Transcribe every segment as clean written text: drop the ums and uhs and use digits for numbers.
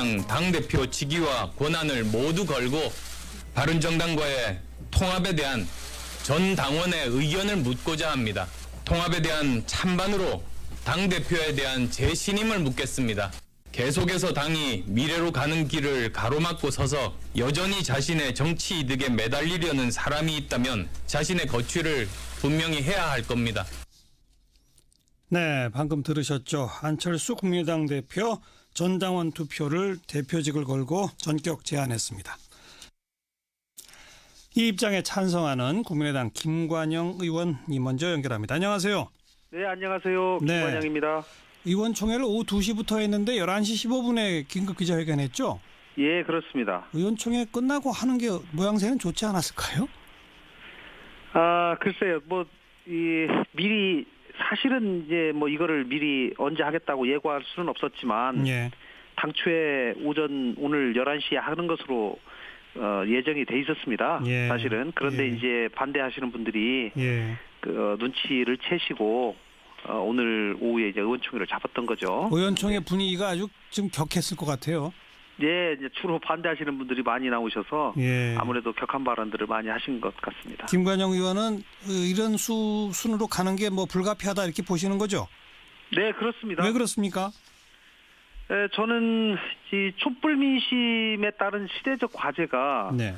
국민의당 당대표 직위와 권한을 모두 걸고 바른정당과의 통합에 대한 전 당원의 의견을 묻고자 합니다. 통합에 대한 찬반으로 당대표에 대한 재신임을 묻겠습니다. 계속해서 당이 미래로 가는 길을 가로막고 서서 여전히 자신의 정치 이득에 매달리려는 사람이 있다면 자신의 거취를 분명히 해야 할 겁니다. 네, 방금 들으셨죠. 안철수 국민의당 대표 전당원 투표를 대표직을 걸고 전격 제안했습니다. 이 입장에 찬성하는 국민의당 김관영 의원이 먼저 연결합니다. 안녕하세요. 네, 안녕하세요. 김관영입니다. 네. 의원총회를 오후 2시부터 했는데 11시 15분에 긴급 기자회견했죠? 예, 그렇습니다. 의원총회 끝나고 하는 게 모양새는 좋지 않았을까요? 글쎄요. 미리 사실은 이제 이거를 미리 언제 하겠다고 예고할 수는 없었지만 예. 당초에 오늘 11시에 하는 것으로 예정이 돼 있었습니다. 예. 사실은. 그런데 예. 이제 반대하시는 분들이 예. 눈치를 채시고 오늘 오후에 이제 의원총회를 잡았던 거죠. 의원총회 분위기가 아주 좀 격했을 것 같아요. 예, 이제 주로 반대하시는 분들이 많이 나오셔서 예. 아무래도 격한 발언들을 많이 하신 것 같습니다. 김관영 의원은 이런 순으로 가는 게 불가피하다 이렇게 보시는 거죠? 네, 그렇습니다. 왜 그렇습니까? 저는 이 촛불 민심에 따른 시대적 과제가 네.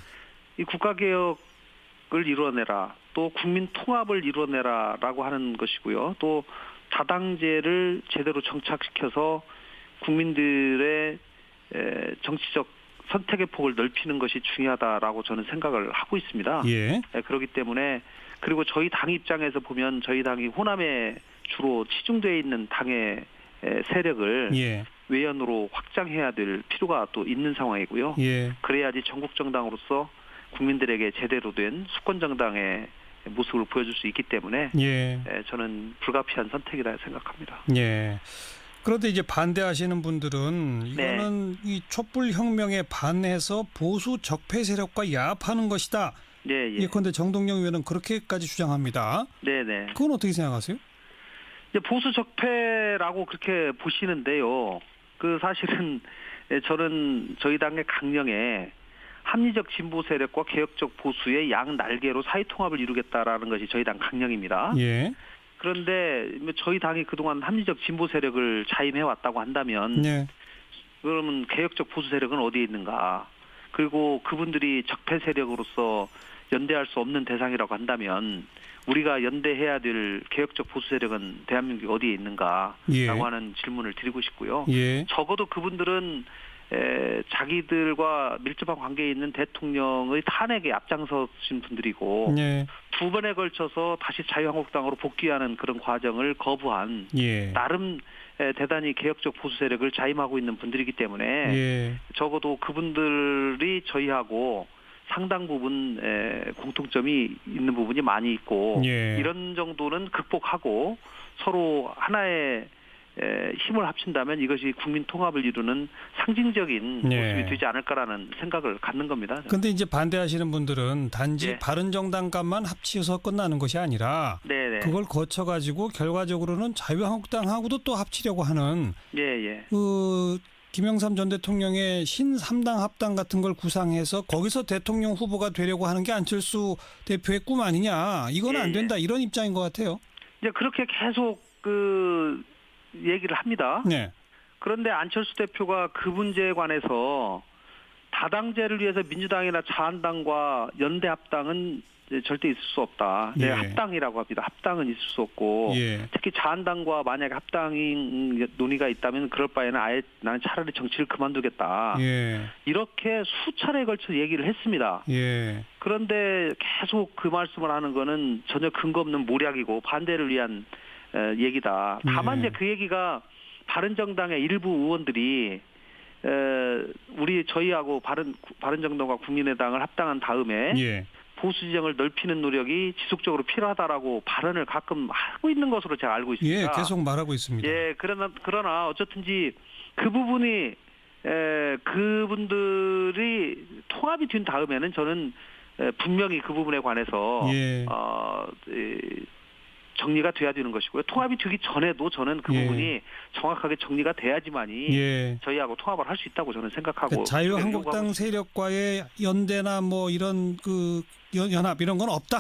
이 국가개혁을 이뤄내라, 또 국민 통합을 이뤄내라라고 하는 것이고요. 또 다당제를 제대로 정착시켜서 국민들의 정치적 선택의 폭을 넓히는 것이 중요하다라고 저는 생각을 하고 있습니다. 예. 그렇기 때문에 그리고 저희 당 입장에서 보면 저희 당이 호남에 주로 치중되어 있는 당의 세력을 예. 외연으로 확장해야 될 필요가 또 있는 상황이고요. 예. 그래야지 전국 정당으로서 국민들에게 제대로 된 수권 정당의 모습을 보여줄 수 있기 때문에 예. 저는 불가피한 선택이라 생각합니다. 예. 그런데 이제 반대하시는 분들은 이거는 이 촛불 혁명에 반해서 보수 적폐 세력과 야합하는 것이다. 네, 예. 예컨대 정동영 의원은 그렇게까지 주장합니다. 네, 네. 그건 어떻게 생각하세요? 이제 보수 적폐라고 그렇게 보시는데요. 사실은 저는 저희 당의 강령에 합리적 진보 세력과 개혁적 보수의 양 날개로 사회 통합을 이루겠다라는 것이 저희 당 강령입니다. 예. 그런데 저희 당이 그동안 합리적 진보 세력을 자임해 왔다고 한다면 네. 그러면 개혁적 보수 세력은 어디에 있는가? 그리고 그분들이 적폐 세력으로서 연대할 수 없는 대상이라고 한다면 우리가 연대해야 될 개혁적 보수 세력은 대한민국에 어디에 있는가라고 예. 하는 질문을 드리고 싶고요. 예. 적어도 그분들은 자기들과 밀접한 관계에 있는 대통령의 탄핵에 앞장서신 분들이고 예. 두 번에 걸쳐서 다시 자유한국당으로 복귀하는 그런 과정을 거부한 예. 나름 대단히 개혁적 보수 세력을 자임하고 있는 분들이기 때문에 예. 적어도 그분들이 저희하고 상당 부분 공통점이 있는 부분이 많이 있고 예. 이런 정도는 극복하고 서로 하나의 힘을 합친다면 이것이 국민 통합을 이루는 상징적인 모습이 되지 않을까라는 생각을 갖는 겁니다. 그런데 이제 반대하시는 분들은 단지 네. 바른정당과만 합치셔서 끝나는 것이 아니라 네네. 그걸 거쳐가지고 결과적으로는 자유한국당하고도 또 합치려고 하는 예. 김영삼 전 대통령의 신삼당 합당 같은 걸 구상해서 거기서 대통령 후보가 되려고 하는 게 안철수 대표의 꿈 아니냐. 이건 안 된다. 이런 입장인 것 같아요. 이제 그렇게 계속 얘기를 합니다. 네. 그런데 안철수 대표가 그 문제에 관해서 다당제를 위해서 민주당이나 자한당과 연대 합당은 절대 있을 수 없다. 예. 합당이라고 합니다. 합당은 있을 수 없고 예. 특히 자한당과 만약에 합당인 논의가 있다면 그럴 바에는 아예 나는 차라리 정치를 그만두겠다. 예. 이렇게 수차례에 걸쳐 얘기를 했습니다. 예. 그런데 계속 그 말씀을 하는 거는 전혀 근거 없는 모략이고 반대를 위한 얘기다. 다만 이제 그 얘기가 바른정당의 일부 의원들이 저희하고 바른정당과 국민의당을 합당한 다음에 예. 보수 지정을 넓히는 노력이 지속적으로 필요하다라고 발언을 가끔 하고 있는 것으로 제가 알고 있습니다. 예, 계속 말하고 있습니다. 예, 그러나 어쨌든지 그 부분이 그분들이 통합이 된 다음에는 저는 분명히 그 부분에 관해서 예. 정리가 돼야 되는 것이고요. 통합이 되기 전에도 저는 그 예. 부분이 정확하게 정리가 돼야지만이 예. 저희하고 통합을 할 수 있다고 저는 생각하고 그러니까 자유한국당 세력과의 연대나 뭐 이런 그 연합 이런 건 없다.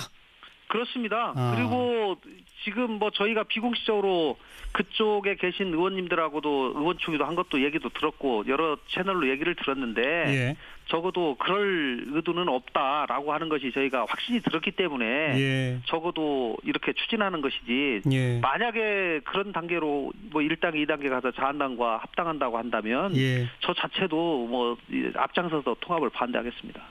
그렇습니다. 아. 그리고 지금 뭐 저희가 비공식적으로 그쪽에 계신 의원님들하고도 의원총회도 한 것도 얘기도 들었고 여러 채널로 얘기를 들었는데 예. 적어도 그럴 의도는 없다라고 하는 것이 저희가 확신이 들었기 때문에 예. 적어도 이렇게 추진하는 것이지 예. 만약에 그런 단계로 뭐 1단계, 2단계 가서 자한당과 합당한다고 한다면 예. 저 자체도 뭐 앞장서서 통합을 반대하겠습니다.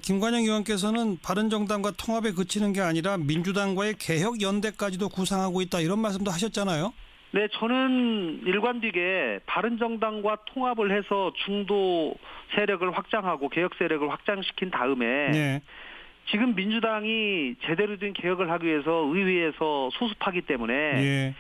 김관영 의원께서는 바른정당과 통합에 그치는 게 아니라 민주당과의 개혁 연대까지도 구상하고 있다 이런 말씀도 하셨잖아요. 네, 저는 일관되게 바른정당과 통합을 해서 중도 세력을 확장하고 개혁 세력을 확장시킨 다음에 네. 지금 민주당이 제대로 된 개혁을 하기 위해서 의회에서 소수파기 때문에 예.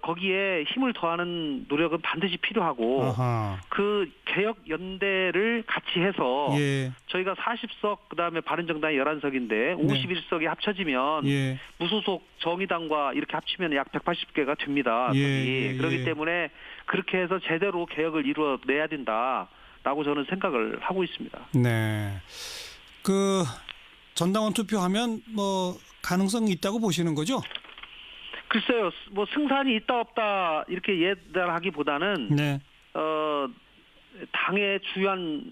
거기에 힘을 더하는 노력은 반드시 필요하고 아하. 그 개혁 연대를 같이 해서 예. 저희가 40석 그다음에 바른정당이 11석인데 51석이 합쳐지면 예. 무소속 정의당과 이렇게 합치면 약 180개가 됩니다. 예. 그렇기 예. 때문에 그렇게 해서 제대로 개혁을 이루어내야 된다라고 저는 생각을 하고 있습니다. 네. 그 전당원 투표하면 뭐 가능성이 있다고 보시는 거죠? 글쎄요, 뭐 승산이 있다 없다 이렇게 예단하기보다는 네. 당의 주요한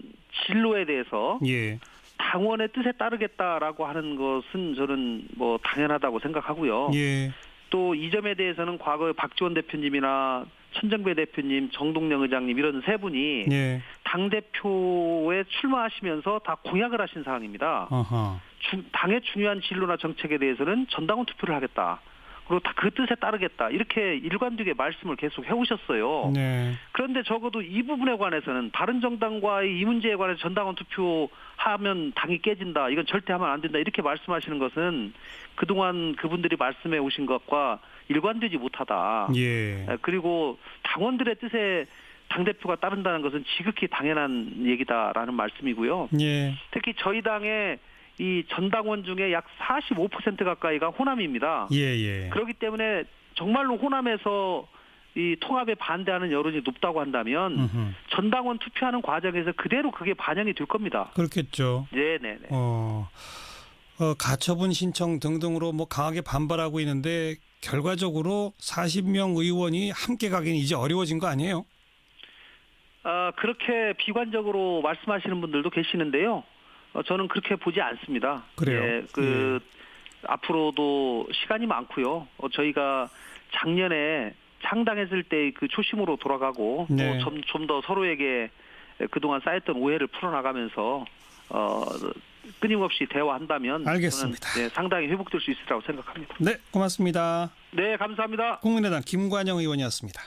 진로에 대해서 예. 당원의 뜻에 따르겠다라고 하는 것은 저는 뭐 당연하다고 생각하고요. 예. 또 이 점에 대해서는 과거에 박지원 대표님이나 천정배 대표님, 정동영 의장님 이런 세 분이 예. 당대표에 출마하시면서 다 공약을 하신 사항입니다. 아하. 당의 중요한 진로나 정책에 대해서는 전당원 투표를 하겠다. 그리고 다 그 뜻에 따르겠다. 이렇게 일관되게 말씀을 계속 해오셨어요. 네. 그런데 적어도 이 부분에 관해서는 바른정당과의 이 문제에 관해서 전당원 투표하면 당이 깨진다. 이건 절대 하면 안 된다. 이렇게 말씀하시는 것은 그동안 그분들이 말씀해 오신 것과 일관되지 못하다. 예. 그리고 당원들의 뜻에 당대표가 따른다는 것은 지극히 당연한 얘기다라는 말씀이고요. 예. 특히 저희 당의 이 전당원 중에 약 45% 가까이가 호남입니다. 예. 그렇기 때문에 정말로 호남에서 이 통합에 반대하는 여론이 높다고 한다면 음흠. 전당원 투표하는 과정에서 그대로 그게 반영이 될 겁니다. 그렇겠죠. 네네네. 가처분 신청 등등으로 뭐 강하게 반발하고 있는데 결과적으로 40명 의원이 함께 가기는 이제 어려워진 거 아니에요? 그렇게 비관적으로 말씀하시는 분들도 계시는데요. 저는 그렇게 보지 않습니다. 그래요? 앞으로도 시간이 많고요. 저희가 작년에 창당했을 때 그 초심으로 돌아가고 네. 또 좀 더 서로에게 그동안 쌓였던 오해를 풀어나가면서 끊임없이 대화한다면 알겠습니다. 저는 상당히 회복될 수 있으리라고 생각합니다. 네, 고맙습니다. 네, 감사합니다. 국민의당 김관영 의원이었습니다.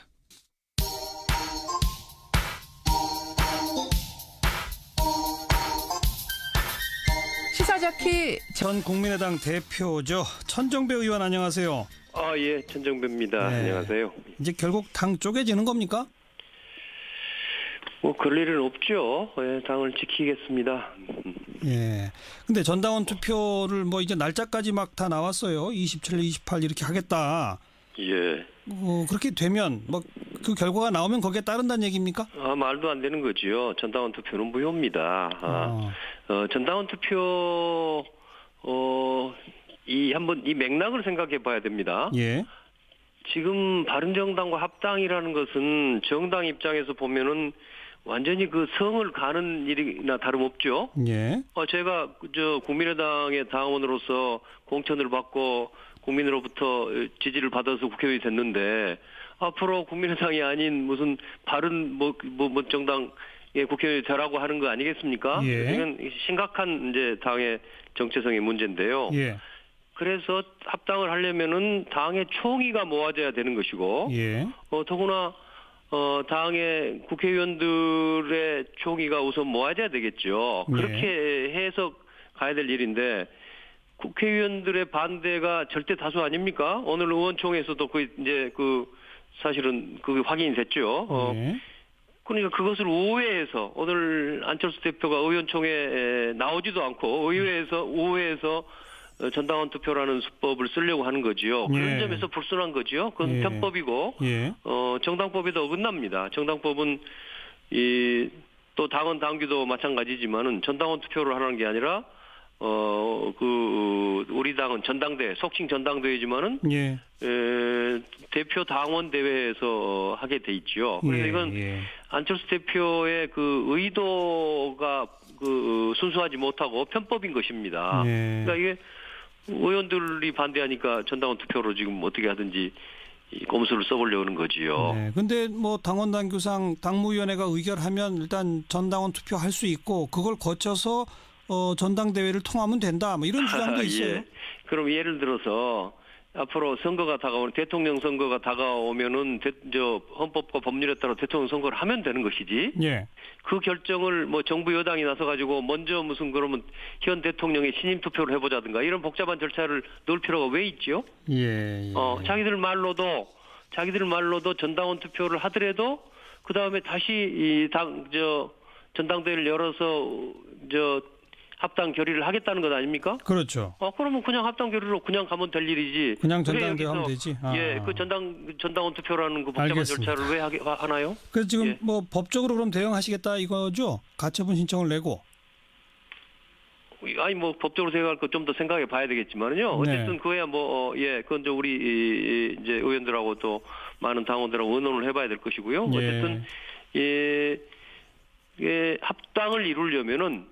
시사자키 전 국민의당 대표죠. 천정배 의원 안녕하세요. 예, 천정배입니다. 네. 안녕하세요. 이제 결국 당 쪼개지는 겁니까? 뭐 그럴 일은 없죠. 예, 당을 지키겠습니다. 예. 근데 전당원 투표를 뭐 이제 날짜까지 막 다 나왔어요. 27, 28 이렇게 하겠다. 예. 그렇게 되면 뭐 그 결과가 나오면 거기에 따른다는 얘기입니까? 말도 안 되는 거지요. 전당원 투표는 무효입니다. 전당원 투표 한번 이 맥락을 생각해 봐야 됩니다. 예. 지금 바른정당과 합당이라는 것은 정당 입장에서 보면은 완전히 그 성을 가는 일이나 다름없죠. 예. 제가 국민의당의 당원으로서 공천을 받고 국민으로부터 지지를 받아서 국회의원이 됐는데 앞으로 국민의당이 아닌 무슨 바른 뭐 정당의 국회의원이 되라고 하는 거 아니겠습니까? 예. 이건 심각한 이제 당의 정체성의 문제인데요. 예. 그래서 합당을 하려면은 당의 총의가 모아져야 되는 것이고, 예. 더구나 당의 국회의원들의 총의가 우선 모아져야 되겠죠. 예. 그렇게 해서 가야 될 일인데 국회의원들의 반대가 절대 다수 아닙니까? 오늘 의원총회에서도 사실은 그게 확인이 됐죠. 예. 그러니까 그것을 우회해서 오늘 안철수 대표가 의원총회에 나오지도 않고 의회에서 전당원 투표라는 수법을 쓰려고 하는 거지요. 그런 예. 점에서 불순한 거지요. 그건 예. 편법이고 예. 정당법에도 어긋납니다. 정당법은 또 당원 당규도 마찬가지지만은 전당원 투표를 하는 게 아니라 우리 당은 전당대회, 속칭 전당대회지만은 예. 대표 당원 대회에서 하게 돼 있죠. 그래서 예. 이건 예. 안철수 대표의 그 의도가 순수하지 못하고 편법인 것입니다. 예. 그러니까 이게 의원들이 반대하니까 전당원 투표로 지금 어떻게 하든지 이 꼼수를 써보려고 하는 거지요. 네. 근데 뭐 당원 당규상 당무위원회가 의결하면 일단 전당원 투표할 수 있고 그걸 거쳐서 전당대회를 통하면 된다. 뭐 이런 주장도 있어요. 예. 그럼 예를 들어서 앞으로 선거가 다가오는 대통령 선거가 다가오면은 헌법과 법률에 따라 대통령 선거를 하면 되는 것이지. 예. 그 결정을 뭐 정부 여당이 나서 가지고 먼저 무슨 그러면 현 대통령의 신임 투표를 해보자든가 이런 복잡한 절차를 넣을 필요가 왜 있죠? 예. 자기들 말로도 전당원 투표를 하더라도 그 다음에 다시 전당대회를 열어서 합당 결의를 하겠다는 것 아닙니까? 그렇죠. 그러면 그냥 합당 결의로 그냥 가면 될 일이지. 그냥 왜 전당대회 하면 여기서, 되지. 예, 그 전당원 투표라는 그 복잡한 알겠습니다. 절차를 왜 하나요? 그래서 지금 예. 뭐 법적으로 그럼 대응하시겠다 이거죠? 가처분 신청을 내고. 아니 뭐 법적으로 생각할 거 좀 더 생각해 봐야 되겠지만요. 어쨌든 네. 그야 그건 우리 이제 의원들하고 또 많은 당원들하고 의논을 해봐야 될 것이고요. 예. 어쨌든 합당을 이루려면은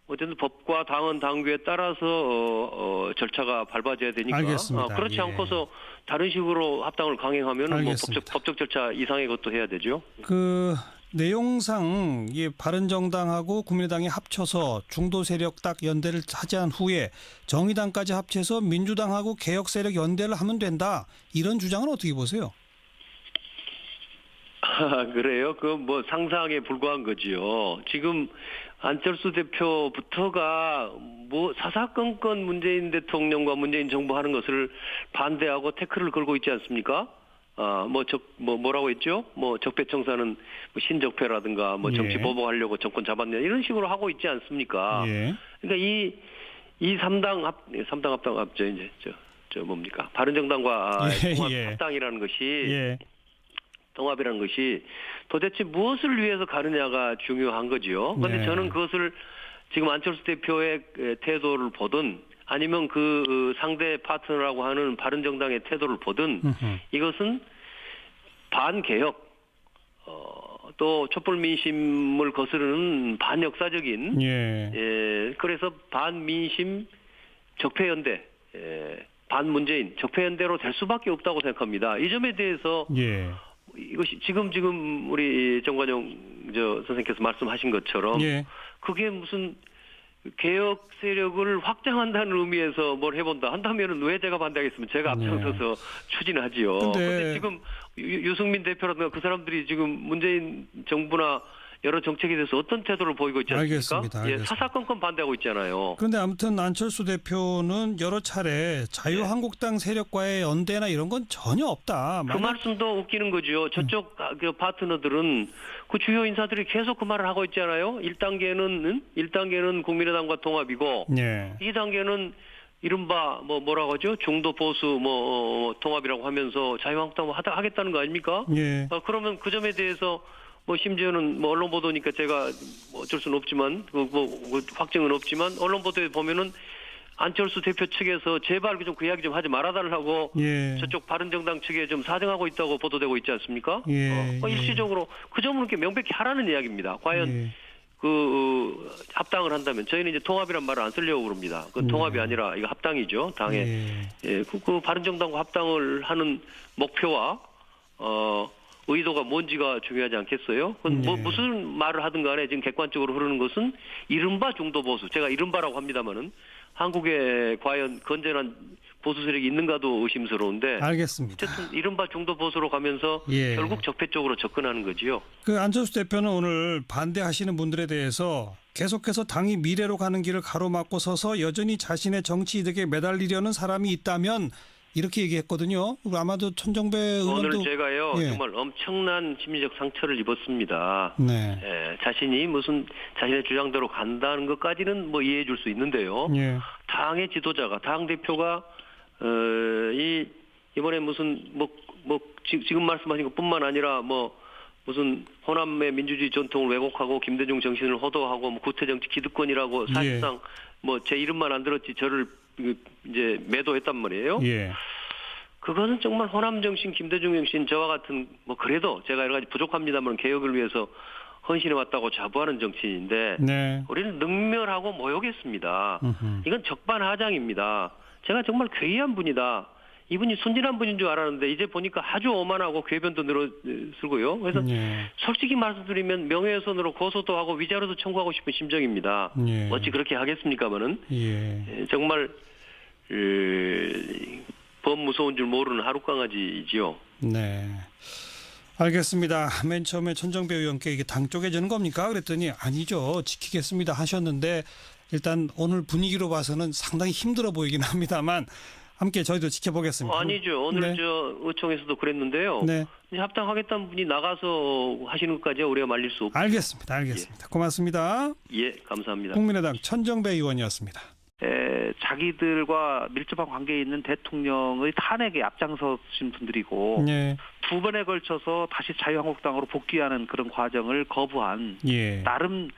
어쨌든 법과 당원 당규에 따라서 절차가 밟아져야 되니까. 알겠습니다. 그렇지 예. 않고서 다른 식으로 합당을 강행하면은 뭐 알겠습니다. 법적 절차 이상의 것도 해야 되죠. 그 내용상 바른정당하고 국민의당이 합쳐서 중도 세력 딱 연대를 하지 후에 정의당까지 합쳐서 민주당하고 개혁 세력 연대를 하면 된다. 이런 주장은 어떻게 보세요? 그래요? 그 뭐 상상에 불과한 거지요. 지금 안철수 대표부터가 뭐 사사건건 문재인 대통령과 문재인 정부 하는 것을 반대하고 태클을 걸고 있지 않습니까? 뭐라고 했죠? 뭐 적폐청산은 뭐 신적폐라든가 뭐 정치 예. 보복하려고 정권 잡았냐 이런 식으로 하고 있지 않습니까? 예. 그러니까 이 3당 합당 합죠 이제 저 뭡니까? 바른정당과 예, 통합 예. 합당이라는 것이 예. 통합이라는 것이 도대체 무엇을 위해서 가느냐가 중요한 거지요. 그런데 네. 저는 그것을 지금 안철수 대표의 태도를 보든 아니면 그 상대 파트너라고 하는 바른정당의 태도를 보든 이것은 반개혁 또 촛불 민심을 거스르는 반역사적인 그래서 반민심 적폐연대 반문재인 적폐연대로 될 수밖에 없다고 생각합니다. 이 점에 대해서 이것이 지금 우리 정관용 선생님께서 말씀하신 것처럼 그게 무슨 개혁 세력을 확장한다는 의미에서 뭘 해본다 한다면은 왜 제가 반대하겠습니까? 제가 앞장서서 추진하지요. 그런데 지금 유승민 대표라든가 그 사람들이 지금 문재인 정부나 여러 정책에 대해서 어떤 태도를 보이고 있지 않습니까? 알겠습니다. 사사건건 반대하고 있잖아요. 그런데 아무튼 안철수 대표는 여러 차례 자유한국당 세력과의 연대나 이런 건 전혀 없다. 그 말씀도 웃기는 거죠. 저쪽 그 파트너들은 그 주요 인사들이 계속 그 말을 하고 있잖아요. 1단계는 국민의당과 통합이고 2단계는 이른바 뭐라고 하죠? 중도 보수 통합이라고 하면서 자유한국당 하겠다는 거 아닙니까? 그러면 그 점에 대해서 심지어는 언론 보도니까 제가 어쩔 수는 없지만 확증은 없지만 언론 보도에 보면은 안철수 대표 측에서 제발 그 이야기 좀 하지 말아달라고 저쪽 바른정당 측에 좀 사정하고 있다고 보도되고 있지 않습니까? 일시적으로 그 점은 이렇게 명백히 하라는 이야기입니다. 과연 그 합당을 한다면 저희는 이제 통합이란 말을 안 쓰려고 그럽니다. 그 통합이 아니라 이거 합당이죠. 당에 그 바른정당과 합당을 하는 목표와 의도가 뭔지가 중요하지 않겠어요? 무슨 말을 하든 간에 지금 객관적으로 흐르는 것은 이른바 중도보수. 제가 이른바라고 합니다만은 한국에 과연 건전한 보수 세력이 있는가도 의심스러운데. 알겠습니다. 어쨌든 이른바 중도보수로 가면서 결국 적폐 쪽으로 접근하는 거지요. 그 안철수 대표는 오늘 반대하시는 분들에 대해서 계속해서 당이 미래로 가는 길을 가로막고 서서 여전히 자신의 정치 이득에 매달리려는 사람이 있다면 이렇게 얘기했거든요. 아마도 천정배 의원도 오늘 제가요 예. 정말 엄청난 심리적 상처를 입었습니다. 네. 예, 자신이 무슨 자신의 주장대로 간다는 것까지는 뭐 이해해 줄 수 있는데요. 예. 당의 지도자가 당 대표가 이번에 무슨 지금 말씀하신 것뿐만 아니라 뭐 무슨 호남의 민주주의 전통을 왜곡하고 김대중 정신을 호도하고 뭐 구태정치 기득권이라고 사실상 뭐 제 이름만 안 들었지 저를 이제 매도했단 말이에요. 예. 그것은 정말 호남 정신, 김대중 정신 저와 같은 뭐 그래도 제가 여러 가지 부족합니다만 개혁을 위해서 헌신해 왔다고 자부하는 정치인인데 네. 우리는 능멸하고 모욕했습니다. 이건 적반하장입니다. 제가 정말 괴이한 분이다. 이분이 순진한 분인 줄 알았는데 이제 보니까 아주 오만하고 궤변도 늘어쓰고요. 그래서 예. 솔직히 말씀드리면 명예훼손으로 고소도 하고 위자료도 청구하고 싶은 심정입니다. 예. 어찌 그렇게 하겠습니까마는 예. 정말 법 무서운 줄 모르는 하룻강아지지요. 네. 알겠습니다. 맨 처음에 천정배 의원께 이게 당 쪼개지는 겁니까? 그랬더니 아니죠. 지키겠습니다 하셨는데 일단 오늘 분위기로 봐서는 상당히 힘들어 보이긴 합니다만 함께 저희도 지켜보겠습니다. 아니죠. 오늘 네. 저 의총에서도 그랬는데요. 네. 이제 합당하겠다는 분이 나가서 하시는 것까지 우리가 말릴 수 없고. 알겠습니다. 고맙습니다. 예, 감사합니다. 국민의당 천정배 의원이었습니다. 자기들과 밀접한 관계에 있는 대통령의 탄핵에 앞장서신 분들이고 네. 두 번에 걸쳐서 다시 자유한국당으로 복귀하는 그런 과정을 거부한 예. 나름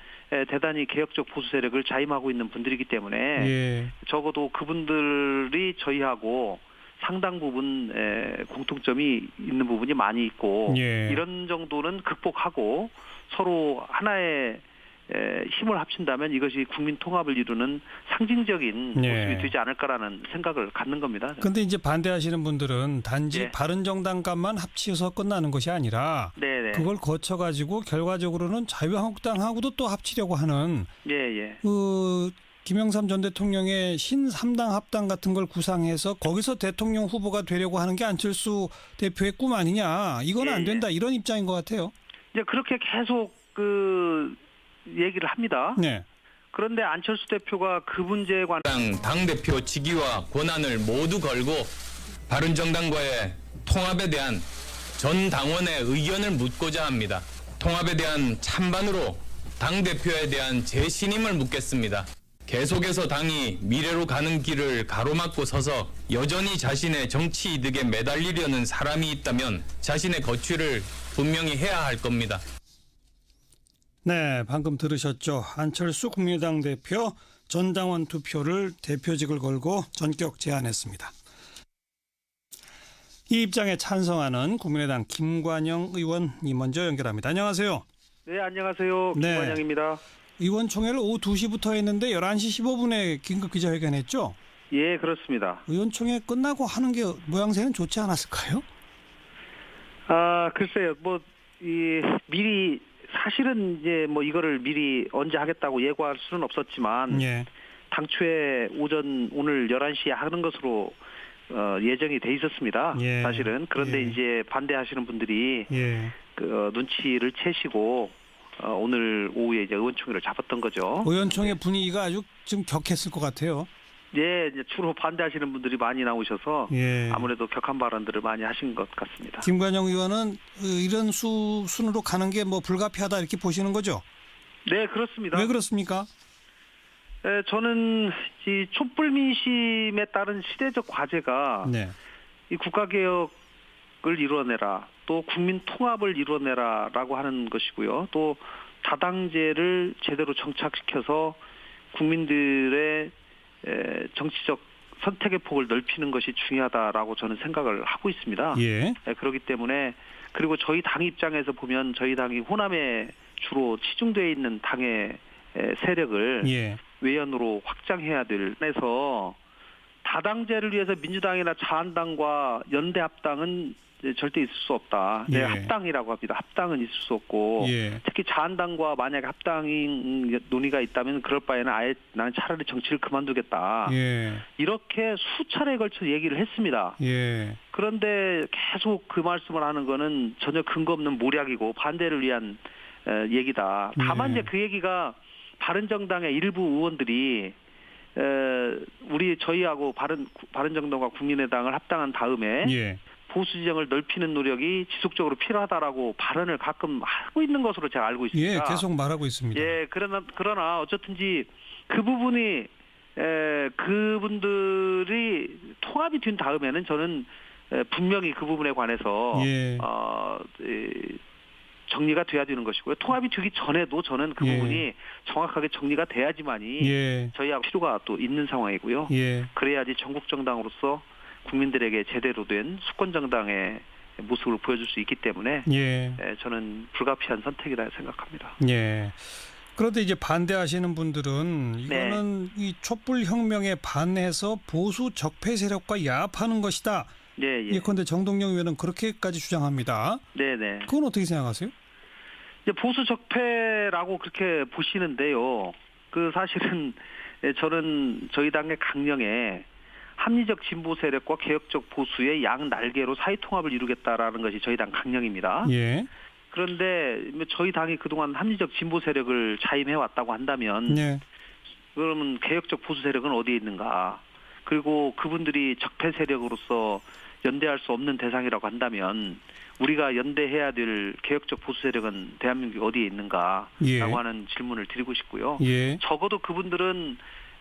대단히 개혁적 보수 세력을 자임하고 있는 분들이기 때문에 예. 적어도 그분들이 저희하고 상당 부분 공통점이 있는 부분이 많이 있고 예. 이런 정도는 극복하고 서로 하나의 힘을 합친다면 이것이 국민 통합을 이루는 상징적인 예. 모습이 되지 않을까라는 생각을 갖는 겁니다. 그런데 이제 반대하시는 분들은 단지 예. 바른정당과만 합치어서 끝나는 것이 아니라 네네. 그걸 거쳐가지고 결과적으로는 자유한국당하고도 또 합치려고 하는 예. 그 김영삼 전 대통령의 신삼당 합당 같은 걸 구상해서 거기서 대통령 후보가 되려고 하는 게 안철수 대표의 꿈 아니냐. 이건 안 된다. 이런 입장인 것 같아요. 이제 그렇게 계속 얘기를 합니다. 네. 그런데 안철수 대표가 그 문제에 관해 당대표 직위와 권한을 모두 걸고 바른정당과의 통합에 대한 전 당원의 의견을 묻고자 합니다. 통합에 대한 찬반으로 당대표에 대한 제 신임을 묻겠습니다. 계속해서 당이 미래로 가는 길을 가로막고 서서 여전히 자신의 정치 이득에 매달리려는 사람이 있다면 자신의 거취를 분명히 해야 할 겁니다. 네, 방금 들으셨죠. 안철수 국민의당 대표 전당원 투표를 대표직을 걸고 전격 제안했습니다. 이 입장에 찬성하는 국민의당 김관영 의원이 먼저 연결합니다. 안녕하세요. 네, 안녕하세요. 네. 김관영입니다. 의원총회를 오후 2시부터 했는데 11시 15분에 긴급 기자회견했죠? 예, 그렇습니다. 의원총회 끝나고 하는 게 모양새는 좋지 않았을까요? 글쎄요. 미리 사실은 이제 이거를 미리 언제 하겠다고 예고할 수는 없었지만 예. 당초에 오늘 11시에 하는 것으로 예정이 돼 있었습니다. 예. 사실은. 그런데 예. 이제 반대하시는 분들이 예. 눈치를 채시고 오늘 오후에 이제 의원총회를 잡았던 거죠. 의원총회 분위기가 아주 좀 격했을 것 같아요. 예, 이제 주로 반대하시는 분들이 많이 나오셔서 예. 아무래도 격한 발언들을 많이 하신 것 같습니다. 김관영 의원은 이런 순으로 가는 게 불가피하다 이렇게 보시는 거죠? 네, 그렇습니다. 왜 그렇습니까? 저는 이 촛불 민심에 따른 시대적 과제가 네. 이 국가개혁을 이루어내라, 또 국민 통합을 이루어내라라고 하는 것이고요. 또 다당제를 제대로 정착시켜서 국민들의 정치적 선택의 폭을 넓히는 것이 중요하다라고 저는 생각을 하고 있습니다. 예. 그렇기 때문에 그리고 저희 당 입장에서 보면 저희 당이 호남에 주로 치중되어 있는 당의 세력을 예. 외연으로 확장해야 될 그래서 다당제를 위해서 민주당이나 자한당과 연대 합당은 절대 있을 수 없다. 예. 합당이라고 합니다. 합당은 있을 수 없고 예. 특히 자한당과 만약에 합당이 논의가 있다면 그럴 바에는 아예 나는 차라리 정치를 그만두겠다. 예. 이렇게 수차례에 걸쳐 얘기를 했습니다. 예. 그런데 계속 그 말씀을 하는 거는 전혀 근거 없는 모략이고 반대를 위한 얘기다. 다만 네. 이제 그 얘기가 바른정당의 일부 의원들이 저희하고 바른정당과 국민의당을 합당한 다음에 예. 보수 진영을 넓히는 노력이 지속적으로 필요하다라고 발언을 가끔 하고 있는 것으로 제가 알고 있습니다. 예, 계속 말하고 있습니다. 예, 그러나 어쨌든지 그 부분이 그분들이 통합이 된 다음에는 저는 분명히 그 부분에 관해서 예. 정리가 돼야 되는 것이고요. 통합이 되기 전에도 저는 그 예. 부분이 정확하게 정리가 돼야지만이 예. 저희하고 필요가 또 있는 상황이고요. 예. 그래야지 전국 정당으로서 국민들에게 제대로 된 수권 정당의 모습을 보여줄 수 있기 때문에 예. 저는 불가피한 선택이라 생각합니다. 예. 그런데 이제 반대하시는 분들은 이거는 이 촛불 혁명에 반해서 보수 적폐 세력과 야합하는 것이다. 예, 예. 예컨대 정동영 의원은 그렇게까지 주장합니다. 네네. 그건 어떻게 생각하세요? 이제 보수 적폐라고 그렇게 보시는데요. 그 사실은 저는 저희 당의 강령에 합리적 진보 세력과 개혁적 보수의 양 날개로 사회 통합을 이루겠다라는 것이 저희 당 강령입니다. 예. 그런데 저희 당이 그동안 합리적 진보 세력을 자임해 왔다고 한다면 예. 그러면 개혁적 보수 세력은 어디에 있는가? 그리고 그분들이 적폐 세력으로서 연대할 수 없는 대상이라고 한다면 우리가 연대해야 될 개혁적 보수 세력은 대한민국에 어디에 있는가라고 예. 하는 질문을 드리고 싶고요. 예. 적어도 그분들은